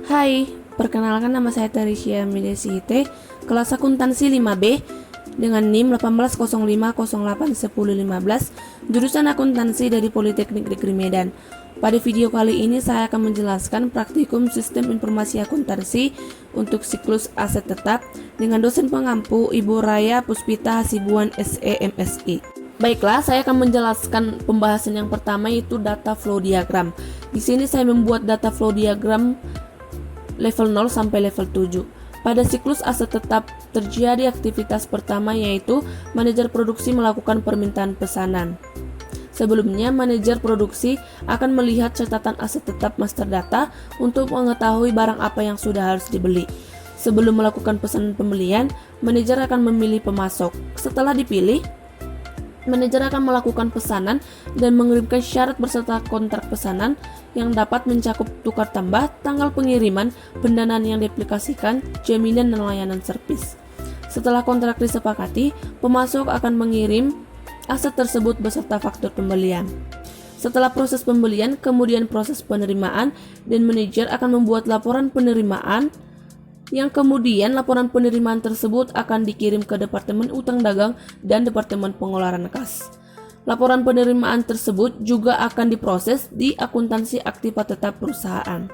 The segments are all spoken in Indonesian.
Hai, perkenalkan nama saya Tarisya Midesihite, kelas akuntansi 5B dengan NIM 1805081015, jurusan akuntansi dari Politeknik Negeri Medan. Pada video kali ini saya akan menjelaskan praktikum sistem informasi akuntansi untuk siklus aset tetap dengan dosen pengampu Ibu Raya Puspita Hasibuan SE MSI. Baiklah, saya akan menjelaskan pembahasan yang pertama, yaitu data flow diagram. Di sini saya membuat data flow diagram level 0 sampai level 7. Pada siklus aset tetap terjadi aktivitas pertama, yaitu manajer produksi melakukan permintaan pesanan. Sebelumnya, manajer produksi akan melihat catatan aset tetap master data untuk mengetahui barang apa yang sudah harus dibeli. Sebelum melakukan pesanan pembelian, manajer akan memilih pemasok. Setelah dipilih, manajer akan melakukan pesanan dan mengirimkan syarat beserta kontrak pesanan yang dapat mencakup tukar tambah, tanggal pengiriman, pendanaan yang diaplikasikan, jaminan dan layanan servis. Setelah kontrak disepakati, pemasok akan mengirim aset tersebut beserta faktur pembelian. Setelah proses pembelian, kemudian proses penerimaan, dan manajer akan membuat laporan penerimaan yang kemudian laporan penerimaan tersebut akan dikirim ke Departemen Utang Dagang dan Departemen Pengeluaran Kas. Laporan penerimaan tersebut juga akan diproses di akuntansi aktiva tetap perusahaan.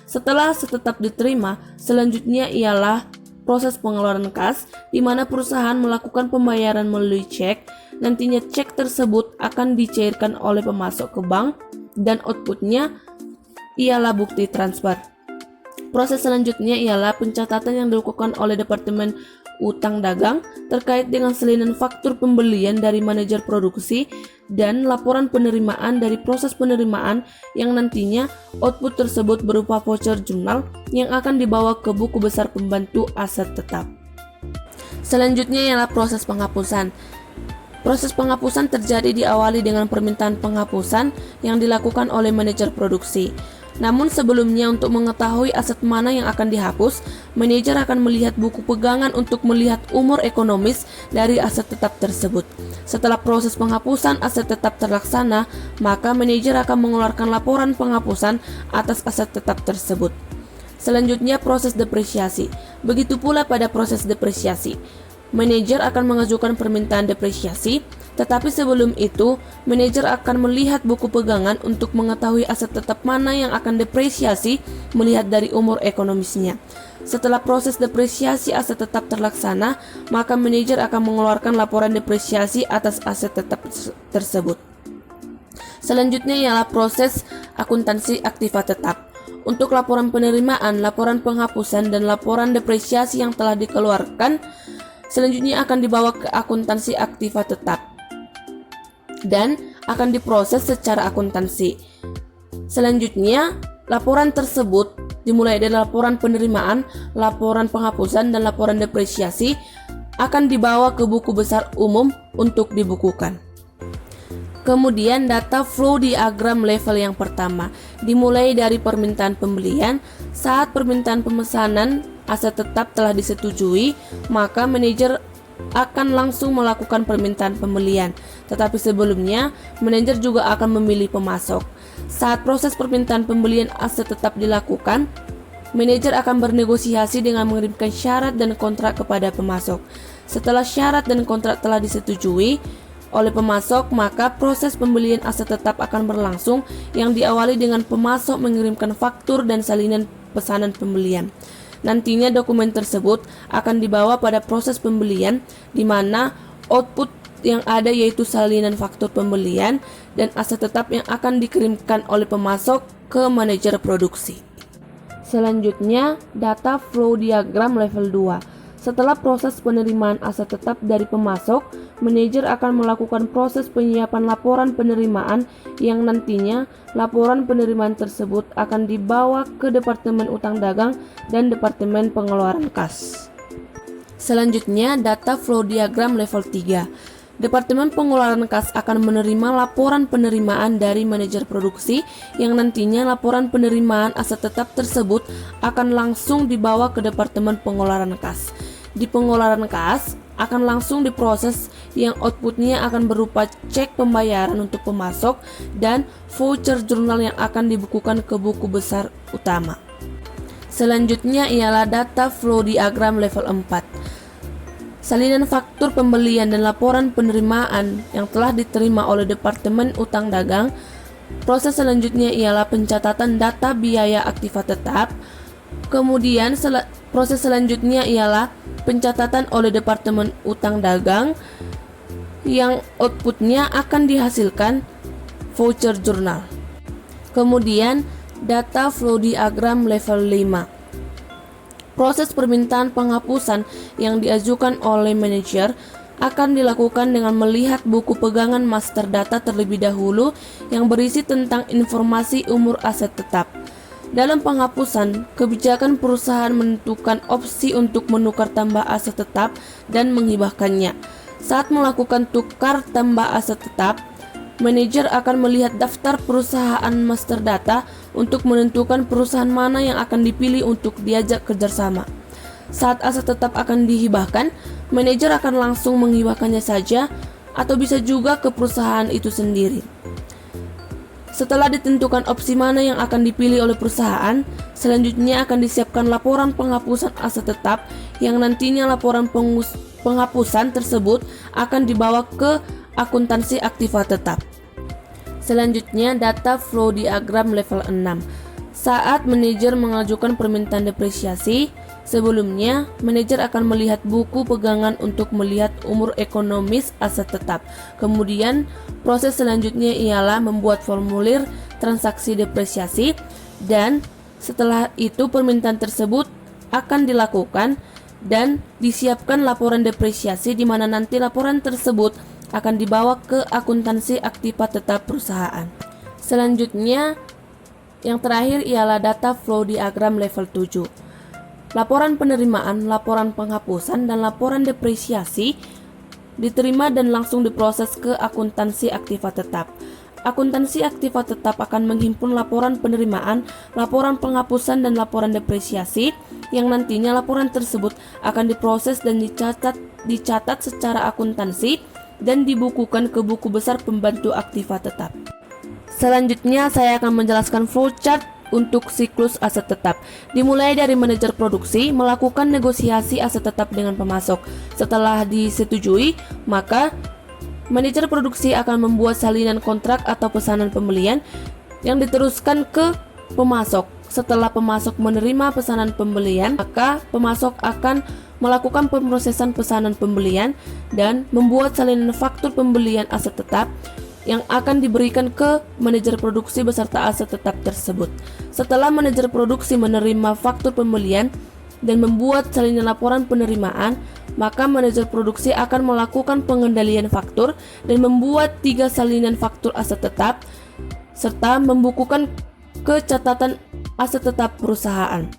Setelah tetap diterima, selanjutnya ialah proses pengeluaran kas, di mana perusahaan melakukan pembayaran melalui cek. Nantinya cek tersebut akan dicairkan oleh pemasok ke bank dan outputnya ialah bukti transfer. Proses selanjutnya ialah pencatatan yang dilakukan oleh Departemen Utang Dagang terkait dengan salinan faktur pembelian dari manajer produksi dan laporan penerimaan dari proses penerimaan yang nantinya output tersebut berupa voucher jurnal yang akan dibawa ke buku besar pembantu aset tetap. Selanjutnya ialah proses penghapusan. Proses penghapusan terjadi diawali dengan permintaan penghapusan yang dilakukan oleh manajer produksi. Namun sebelumnya, untuk mengetahui aset mana yang akan dihapus, manajer akan melihat buku pegangan untuk melihat umur ekonomis dari aset tetap tersebut. Setelah proses penghapusan aset tetap terlaksana, maka manajer akan mengeluarkan laporan penghapusan atas aset tetap tersebut. Selanjutnya, proses depresiasi. Begitu pula pada proses depresiasi. Manajer akan mengajukan permintaan depresiasi, tetapi sebelum itu, manajer akan melihat buku pegangan untuk mengetahui aset tetap mana yang akan depresiasi melihat dari umur ekonomisnya. Setelah proses depresiasi aset tetap terlaksana, maka manajer akan mengeluarkan laporan depresiasi atas aset tetap tersebut. Selanjutnya ialah proses akuntansi aktiva tetap. Untuk laporan penerimaan, laporan penghapusan, dan laporan depresiasi yang telah dikeluarkan, selanjutnya akan dibawa ke akuntansi aktiva tetap dan akan diproses secara akuntansi. Selanjutnya, laporan tersebut dimulai dari laporan penerimaan, laporan penghapusan, dan laporan depresiasi akan dibawa ke buku besar umum untuk dibukukan. Kemudian data flow diagram level yang pertama dimulai dari permintaan pembelian. Saat permintaan pemesanan aset tetap telah disetujui, maka manajer akan langsung melakukan permintaan pembelian. Tetapi sebelumnya, manajer juga akan memilih pemasok. Saat proses permintaan pembelian aset tetap dilakukan, manajer akan bernegosiasi dengan mengirimkan syarat dan kontrak kepada pemasok. Setelah syarat dan kontrak telah disetujui oleh pemasok, maka proses pembelian aset tetap akan berlangsung, yang diawali dengan pemasok mengirimkan faktur dan salinan pesanan pembelian. Nantinya dokumen tersebut akan dibawa pada proses pembelian, di mana output yang ada yaitu salinan faktur pembelian dan aset tetap yang akan dikirimkan oleh pemasok ke manajer produksi. Selanjutnya, data flow diagram level 2. Setelah proses penerimaan aset tetap dari pemasok, manajer akan melakukan proses penyiapan laporan penerimaan yang nantinya laporan penerimaan tersebut akan dibawa ke Departemen Utang Dagang dan Departemen Pengeluaran Kas. Selanjutnya, data flow diagram level 3. Departemen Pengeluaran Kas akan menerima laporan penerimaan dari manajer produksi yang nantinya laporan penerimaan aset tetap tersebut akan langsung dibawa ke Departemen Pengeluaran Kas. Di Pengeluaran Kas akan langsung diproses yang outputnya akan berupa cek pembayaran untuk pemasok dan voucher jurnal yang akan dibukukan ke buku besar utama. Selanjutnya ialah data flow diagram level 4. Salinan faktur pembelian dan laporan penerimaan yang telah diterima oleh Departemen Utang Dagang. Proses selanjutnya ialah pencatatan data biaya aktiva tetap. Kemudian proses selanjutnya ialah pencatatan oleh Departemen Utang Dagang yang outputnya akan dihasilkan voucher jurnal. Kemudian data flow diagram level 5. Proses permintaan penghapusan yang diajukan oleh manajer akan dilakukan dengan melihat buku pegangan master data terlebih dahulu yang berisi tentang informasi umur aset tetap. Dalam penghapusan, kebijakan perusahaan menentukan opsi untuk menukar tambah aset tetap dan menghibahkannya. Saat melakukan tukar tambah aset tetap, manajer akan melihat daftar perusahaan master data untuk menentukan perusahaan mana yang akan dipilih untuk diajak kerjasama. Saat aset tetap akan dihibahkan, manajer akan langsung menghibahkannya saja atau bisa juga ke perusahaan itu sendiri. Setelah ditentukan opsi mana yang akan dipilih oleh perusahaan, selanjutnya akan disiapkan laporan penghapusan aset tetap yang nantinya laporan penghapusan tersebut akan dibawa ke akuntansi aktiva tetap. Selanjutnya data flow diagram level 6. Saat manajer mengajukan permintaan depresiasi, sebelumnya manajer akan melihat buku pegangan untuk melihat umur ekonomis aset tetap. Kemudian proses selanjutnya ialah membuat formulir transaksi depresiasi, dan setelah itu permintaan tersebut akan dilakukan dan disiapkan laporan depresiasi di mana nanti laporan tersebut akan dibawa ke akuntansi aktiva tetap perusahaan. Selanjutnya, yang terakhir ialah data flow diagram level 7. Laporan penerimaan, laporan penghapusan, dan laporan depresiasi diterima dan langsung diproses ke akuntansi aktiva tetap. Akuntansi aktiva tetap akan menghimpun laporan penerimaan, laporan penghapusan, dan laporan depresiasi yang nantinya laporan tersebut akan diproses dan dicatat secara akuntansi dan dibukukan ke buku besar pembantu aktiva tetap. Selanjutnya saya akan menjelaskan flowchart untuk siklus aset tetap. Dimulai dari manajer produksi melakukan negosiasi aset tetap dengan pemasok. Setelah disetujui, maka manajer produksi akan membuat salinan kontrak atau pesanan pembelian yang diteruskan ke pemasok. Setelah pemasok menerima pesanan pembelian, maka pemasok akan melakukan pemrosesan pesanan pembelian dan membuat salinan faktur pembelian aset tetap yang akan diberikan ke manajer produksi beserta aset tetap tersebut. Setelah manajer produksi menerima faktur pembelian dan membuat salinan laporan penerimaan, maka manajer produksi akan melakukan pengendalian faktur dan membuat 3 salinan faktur aset tetap serta membukukan ke catatan aset tetap perusahaan.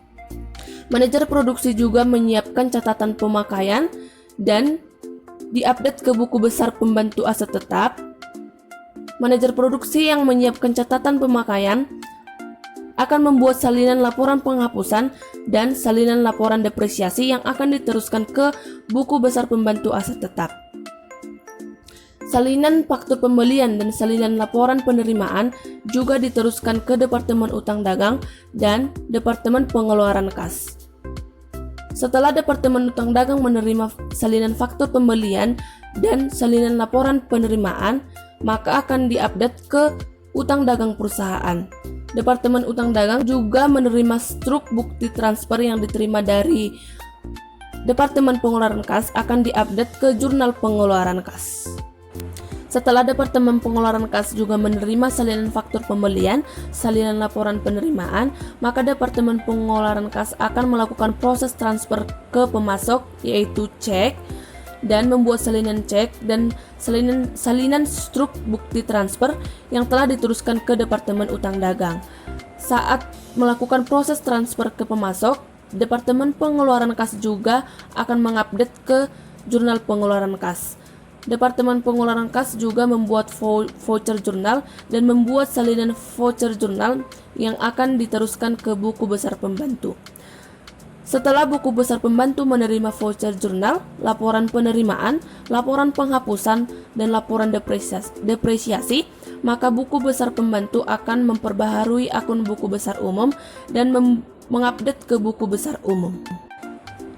Manajer produksi juga menyiapkan catatan pemakaian dan diupdate ke buku besar pembantu aset tetap. Manajer produksi yang menyiapkan catatan pemakaian akan membuat salinan laporan penghapusan dan salinan laporan depresiasi yang akan diteruskan ke buku besar pembantu aset tetap. Salinan faktur pembelian dan salinan laporan penerimaan juga diteruskan ke Departemen Utang Dagang dan Departemen Pengeluaran Kas. Setelah Departemen Utang Dagang menerima salinan faktur pembelian dan salinan laporan penerimaan, maka akan diupdate ke utang dagang perusahaan. Departemen Utang Dagang juga menerima struk bukti transfer yang diterima dari Departemen Pengeluaran Kas akan diupdate ke Jurnal Pengeluaran Kas. Setelah Departemen Pengeluaran Kas juga menerima salinan faktur pembelian, salinan laporan penerimaan, maka Departemen Pengeluaran Kas akan melakukan proses transfer ke pemasok, yaitu cek, dan membuat salinan cek dan salinan struk bukti transfer yang telah diteruskan ke Departemen Utang Dagang. Saat melakukan proses transfer ke pemasok, Departemen Pengeluaran Kas juga akan mengupdate ke Jurnal Pengeluaran Kas. Departemen Pengeluaran Kas juga membuat voucher jurnal dan membuat salinan voucher jurnal yang akan diteruskan ke buku besar pembantu. Setelah buku besar pembantu menerima voucher jurnal, laporan penerimaan, laporan penghapusan, dan laporan depresiasi, maka buku besar pembantu akan memperbaharui akun buku besar umum dan mengupdate ke buku besar umum.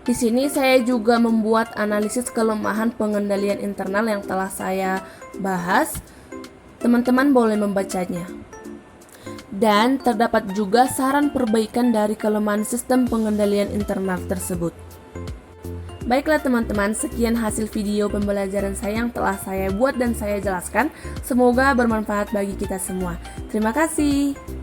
Di sini saya juga membuat analisis kelemahan pengendalian internal yang telah saya bahas. Teman-teman boleh membacanya. Dan terdapat juga saran perbaikan dari kelemahan sistem pengendalian internal tersebut. Baiklah teman-teman, sekian hasil video pembelajaran saya yang telah saya buat dan saya jelaskan. Semoga bermanfaat bagi kita semua. Terima kasih.